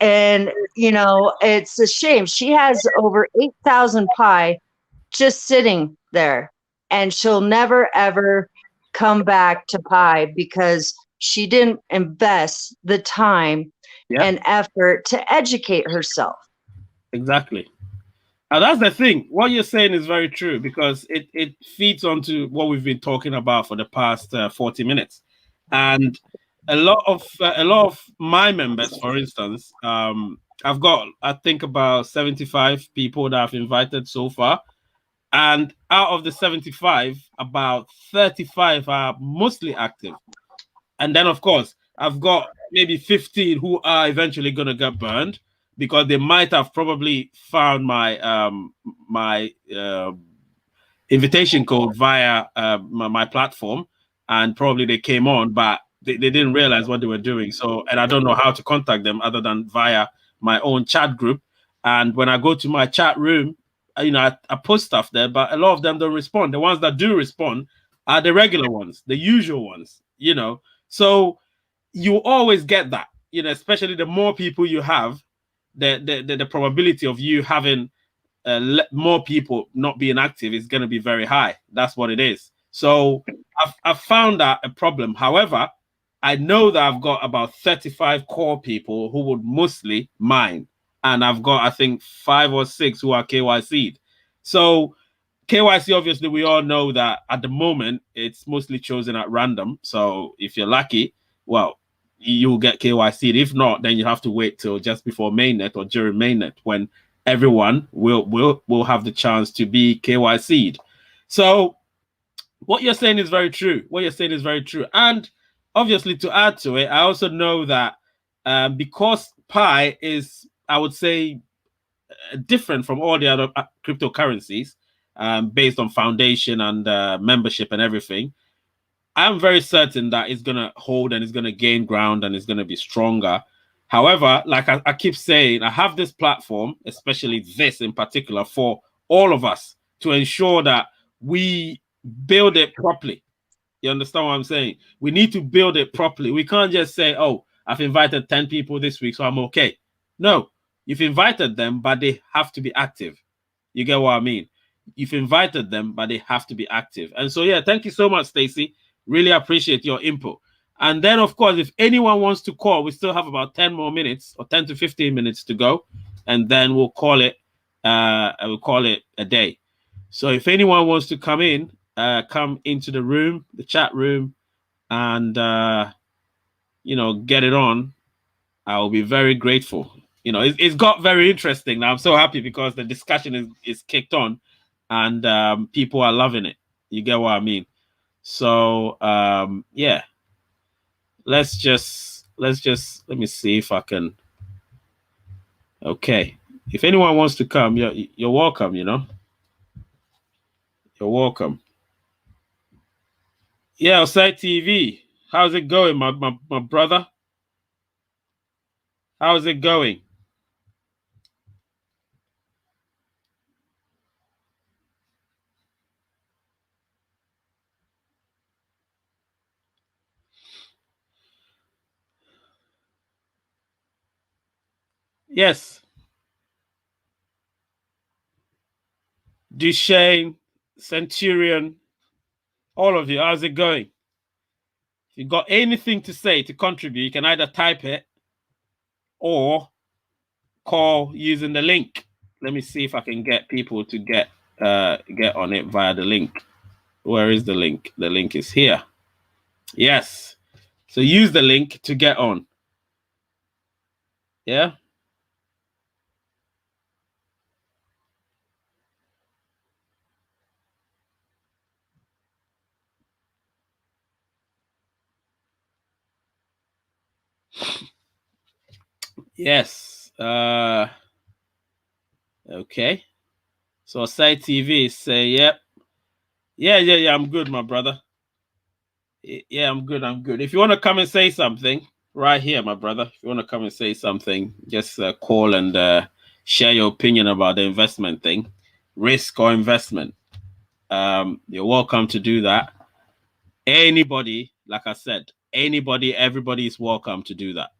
And, you know, it's a shame. She has over 8,000 pie just sitting there, and she'll never, ever come back to pie because she didn't invest the time and effort to educate herself. Exactly. Now that's the thing. What you're saying is very true, because it feeds onto what we've been talking about for the past 40 minutes. And a lot of my members, for instance, I've got, I think, about 75 people that I've invited so far. And out of the 75, about 35 are mostly active. And then, of course, I've got maybe 15 who are eventually going to get burned, because they might have probably found my invitation code via my platform, and probably they came on, but they didn't realize what they were doing. So, and I don't know how to contact them other than via my own chat group. And when I go to my chat room, you know, I post stuff there, but a lot of them don't respond. The ones that do respond are the regular ones, the usual ones, you know. So you always get that, you know, especially the more people you have, the probability of you having more people not being active is going to be very high. That's what it is. So I've found that a problem. However, I know that I've got about 35 core people who would mostly mine. And I've got, I think, 5 or 6 who are KYC'd. So KYC, obviously, we all know that at the moment, it's mostly chosen at random. So if you're lucky, well, you'll get KYC'd. If not, then you have to wait till just before mainnet or during mainnet, when everyone will have the chance to be KYC'd. So what you're saying is very true. And obviously, to add to it, I also know that because Pi is, I would say, different from all the other cryptocurrencies, based on foundation and membership and everything, I'm very certain that it's going to hold and it's going to gain ground and it's going to be stronger. However, like I keep saying, I have this platform, especially this in particular, for all of us to ensure that we build it properly. You understand what I'm saying? We need to build it properly. We can't just say, "Oh, I've invited 10 people this week, so I'm okay." No, you've invited them, but they have to be active. You get what I mean? You've invited them, but they have to be active. And so, yeah, thank you so much, Stacey. Really appreciate your input. And then, of course, if anyone wants to call, we still have about 10 more minutes or 10 to 15 minutes to go. And then we'll call it a day. So if anyone wants to come into the room, the chat room, and, get it on, I will be very grateful. It's got very interesting now. I'm so happy because the discussion is kicked on and people are loving it. You get what I mean? So, yeah. Let me see if I can. Okay. If anyone wants to come, you're welcome, You're welcome. Yeah, Outside TV. How's it going, my brother? How's it going? Yes. Duchesne, Centurion, all of you, how's it going? If you got anything to say to contribute, you can either type it or call using the link. Let me see if I can get people to get on it via the link. Where is the link? The link is here. Yes. So use the link to get on. Yeah. Yes. Okay. So Side TV say, yep. Yeah. I'm good, my brother. Yeah, I'm good. If you want to come and say something right here, my brother, if you want to come and say something, just call and share your opinion about the investment thing, risk or investment. You're welcome to do that. Anybody, like I said, everybody is welcome to do that.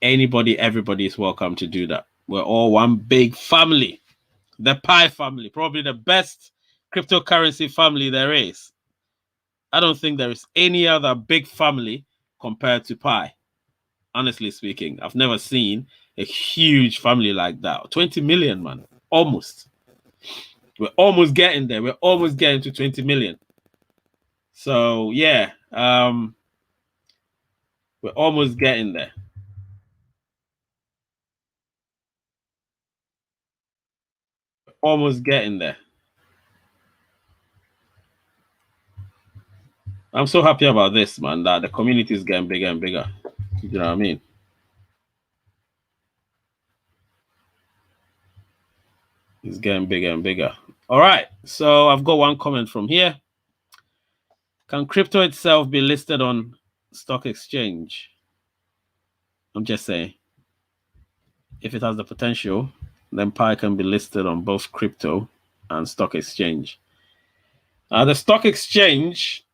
Everybody is welcome to do that. We're all one big family. The Pi family, probably the best cryptocurrency family there is. I don't think there is any other big family compared to Pi. Honestly speaking, I've never seen a huge family like that. 20 million, man. Almost. We're almost getting there. We're almost getting to 20 million. So, yeah. We're almost getting there. Almost getting there. I'm so happy about this, man, that the community is getting bigger and bigger. You know what I mean? It's getting bigger and bigger. All right. So I've got one comment from here. Can crypto itself be listed on stock exchange? I'm just saying. If it has the potential, then Pi can be listed on both crypto and stock exchange. The stock exchange,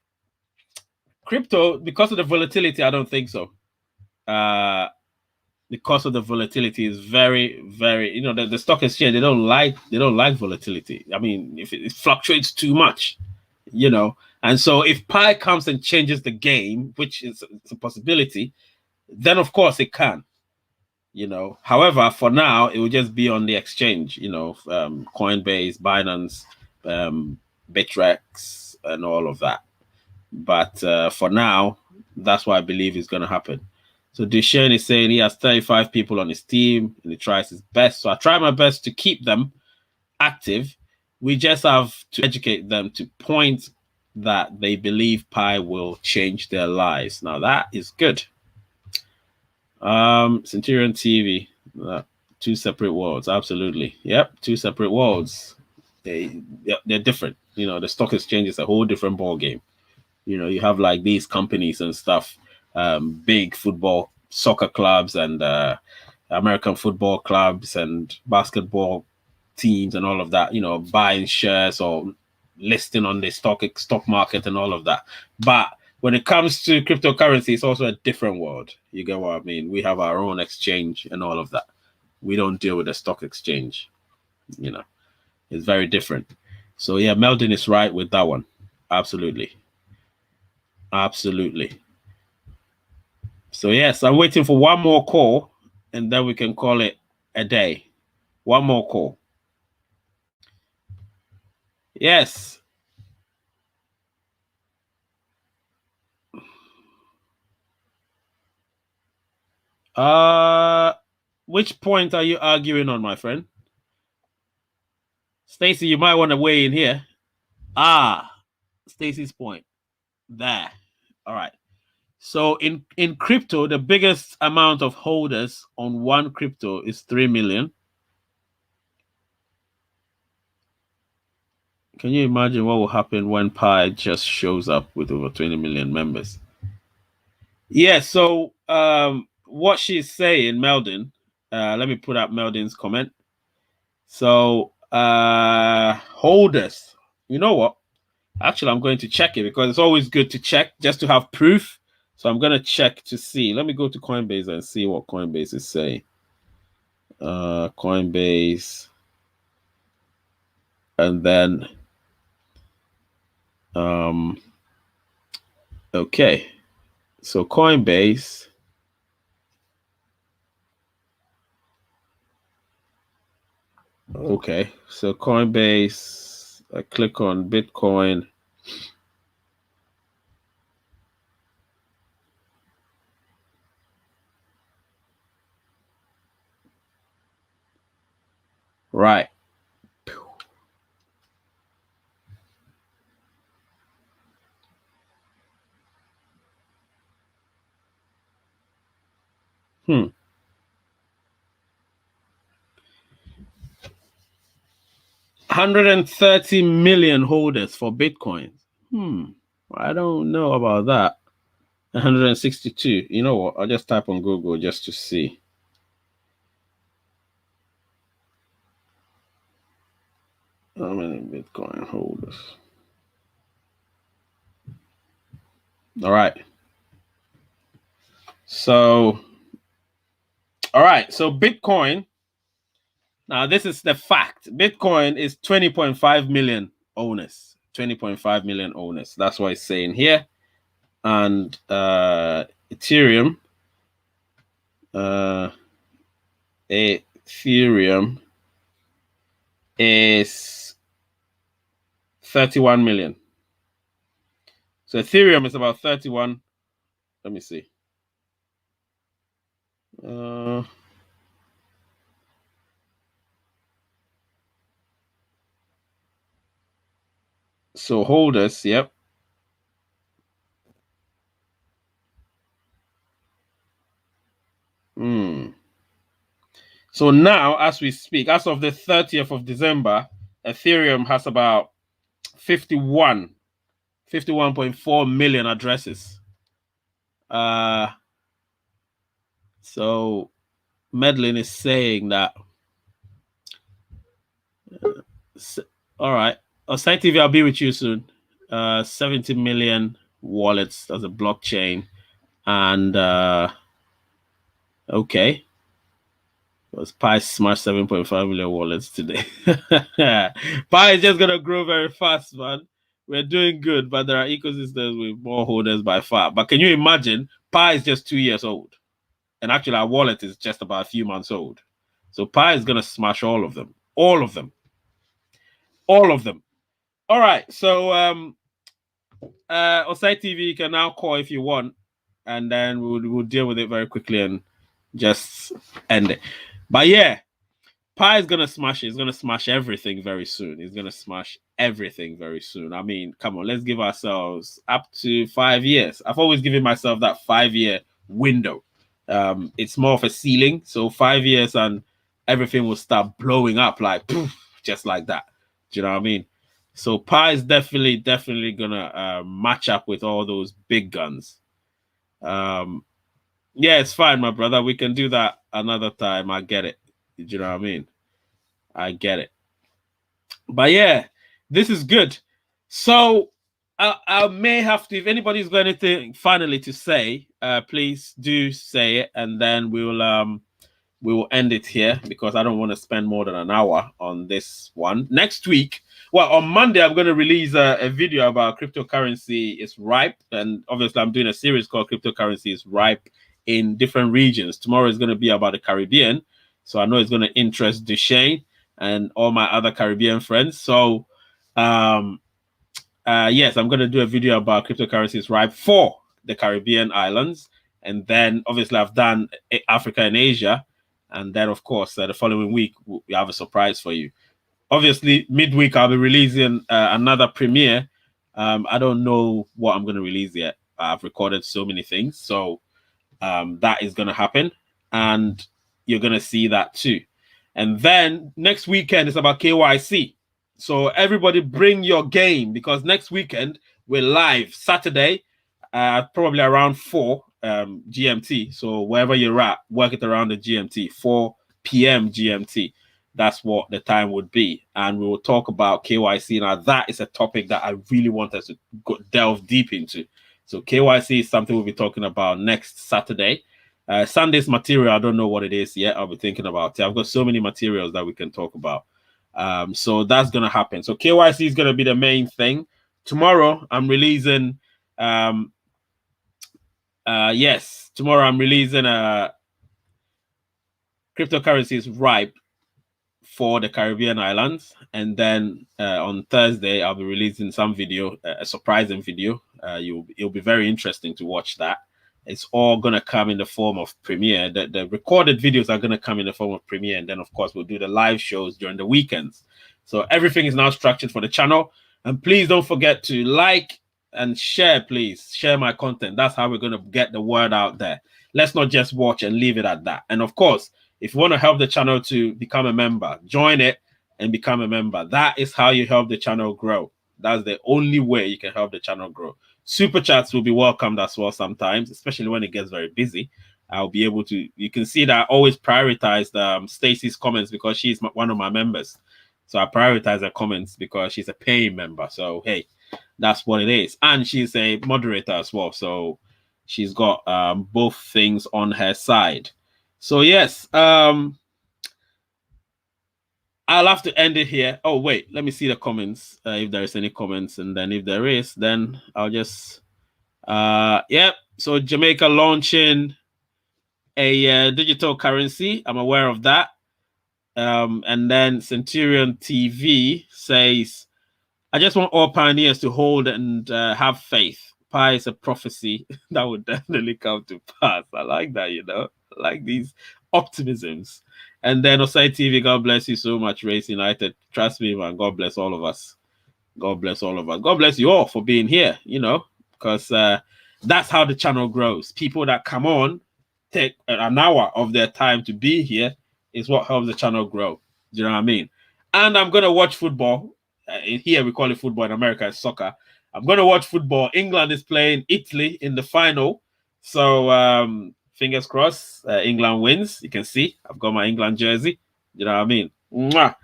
crypto, because of the volatility, I don't think so. Because of the volatility is very, very, the stock exchange, they don't like volatility. I mean, if it fluctuates too much, and so if Pi comes and changes the game, which is a possibility, then of course it can. However, for now, it will just be on the exchange, Coinbase, Binance, Bitrex, and all of that. But for now, that's what I believe is going to happen. So Duchesne is saying he has 35 people on his team and he tries his best. So I try my best to keep them active. We just have to educate them to point that they believe Pi will change their lives. Now that is good. Centurion TV, two separate worlds. Absolutely. Yep. Two separate worlds. They're different. The stock exchange is a whole different ball game. You have like these companies and stuff, big football, soccer clubs and American football clubs and basketball teams and all of that, buying shares or listing on the stock market and all of that. But when it comes to cryptocurrency, it's also a different world. You get what I mean? We have our own exchange and all of that. We don't deal with the stock exchange. You know, it's very different. So yeah, Meldon is right with that one. Absolutely. Absolutely. So yes, I'm waiting for one more call, and then we can call it a day. One more call. Yes. Which point are you arguing on, my friend? Stacey, you might want to weigh in here. Stacey's point. There. All right. So in crypto, the biggest amount of holders on one crypto is 3 million. Can you imagine what will happen when Pi just shows up with over 20 million members? Yeah, so what she's saying, Meldon, let me put up Meldon's comment. So holders, you know what? Actually, I'm going to check it because it's always good to check just to have proof. So I'm going to check to see. Let me go to Coinbase and see what Coinbase is saying. Coinbase. And then, okay. So Coinbase. Okay. So Coinbase, I click on Bitcoin. Right. Hmm. 130 million holders for Bitcoin. I don't know about that. 162. You know what? I'll just type on Google just to see. How many Bitcoin holders? All right. So, all right. So Bitcoin. Now, this is the fact. Bitcoin is 20.5 million owners. 20.5 million owners. That's what it's saying here. And Ethereum. Ethereum is 31 million. So Ethereum is about 31. Let me see. So holders, yep. So now, as we speak, as of the 30th of December, Ethereum has about 51.4 million addresses. So Medlin is saying that. All right. Osai TV, I'll be with you soon. 70 million wallets as a blockchain. And okay. Because Pi smashed 7.5 million wallets today. Pi is just going to grow very fast, man. We're doing good, but there are ecosystems with more holders by far. But can you imagine? Pi is just 2 years old. And actually, our wallet is just about a few months old. So Pi is going to smash all of them. All of them. All of them. All right. So Osai TV, you can now call if you want. And then we'll deal with it very quickly and just end it. But yeah. Pi is gonna smash it. He's gonna smash everything very soon. He's gonna smash everything very soon. I mean, come on, let's give ourselves up to 5 years. I've always given myself that 5-year window. It's more of a ceiling. So 5 years and everything will start blowing up like poof, just like that. Do you know what I mean? So Pi is definitely gonna match up with all those big guns. Yeah, it's fine, my brother. We can do that another time. I get it. Do you know what I mean? I get it. But yeah, this is good. So I may have to, if anybody's got anything finally to say, please do say it, and then we'll we will end it here because I don't want to spend more than an hour on this one. Next week, well, on Monday, I'm going to release a video about cryptocurrency is ripe. And obviously, I'm doing a series called Cryptocurrency is Ripe in different regions. Tomorrow is going to be about the Caribbean. So I know it's going to interest Duchesne and all my other Caribbean friends. So, yes, I'm going to do a video about cryptocurrency is ripe for the Caribbean islands. And then, obviously, I've done Africa and Asia. And then, of course, the following week, we have a surprise for you. Obviously, midweek, I'll be releasing another premiere. I don't know what I'm going to release yet. I've recorded so many things. So that is going to happen. And you're going to see that too. And then next weekend is about KYC. So everybody bring your game because next weekend we're live Saturday, probably around 4 GMT. So wherever you're at, work it around the GMT, 4 p.m. GMT. That's what the time would be. And we will talk about KYC. Now, that is a topic that I really want us to delve deep into. So KYC is something we'll be talking about next Saturday. Sunday's material, I don't know what it is yet. I'll be thinking about it. I've got so many materials that we can talk about. So that's going to happen. So KYC is going to be the main thing. Tomorrow, I'm releasing... tomorrow I'm releasing cryptocurrency is ripe for the Caribbean islands, and then on Thursday I'll be releasing some video, a surprising video. It'll be very interesting to watch that. It's all gonna come in the form of premiere. The recorded videos are gonna come in the form of premiere, and then of course we'll do the live shows during the weekends. So everything is now structured for the channel. And please don't forget to like and share, please. Share my content. That's how we're going to get the word out there. Let's not just watch and leave it at that. And of course, if you want to help the channel to become a member, join it and become a member. That is how you help the channel grow. That's the only way you can help the channel grow. Super chats will be welcomed as well sometimes, especially when it gets very busy. I'll be able to, you can see that I always prioritize Stacey's comments because she's one of my members. So I prioritize her comments because she's a paying member. So, hey, that's what it is. And she's a moderator as well. So she's got both things on her side. So, yes, I'll have to end it here. Oh, wait, let me see the comments, if there is any comments. And then if there is, then I'll just, yep. So Jamaica launching a digital currency. I'm aware of that. And then Centurion TV says, I just want all pioneers to hold and have faith. Pi is a prophecy that would definitely come to pass. I like that, you know. I like these optimisms. And then Osai TV, God bless you so much, Race United. Trust me, man. God bless all of us. God bless all of us. God bless you all for being here, you know, because that's how the channel grows. People that come on, take an hour of their time to be here is what helps the channel grow. Do you know what I mean? And I'm going to watch football. Here we call it football. In America, it's soccer. I'm going to watch football. England is playing Italy in the final. So fingers crossed, England wins. You can see I've got my England jersey. You know what I mean? Mwah.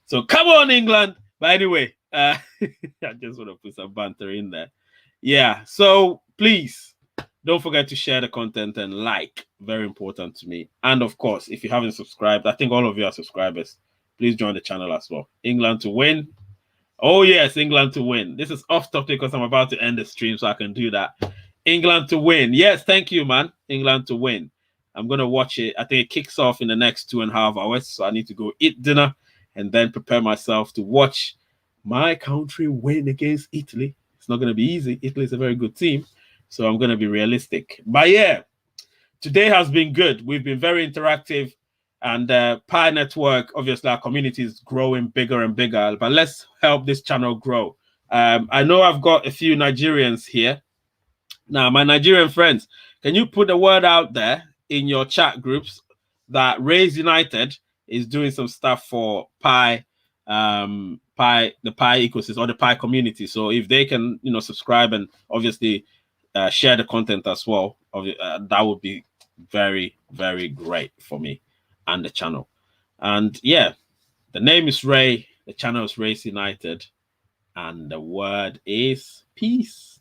So come on, England. But anyway, I just want to put some banter in there. Yeah. So please don't forget to share the content and like. Very important to me. And of course, if you haven't subscribed, I think all of you are subscribers. Please join the channel as well. England to win. Oh, yes, England to win. This is off topic because I'm about to end the stream, so I can do that. England to win. Yes, thank you, man. England to win. I'm going to watch it. I think it kicks off in the next 2.5 hours, so I need to go eat dinner and then prepare myself to watch my country win against Italy. It's not going to be easy. Italy is a very good team, so I'm going to be realistic. But yeah, today has been good. We've been very interactive. And Pi Network, obviously, our community is growing bigger and bigger. But let's help this channel grow. I know I've got a few Nigerians here. Now, my Nigerian friends, can you put the word out there in your chat groups that Raise United is doing some stuff for Pi, the Pi ecosystem or the Pi community? So if they can, you know, subscribe and obviously share the content as well, that would be very, very great for me and the channel. And yeah, the name is Ray, the channel is Race United, and the word is peace.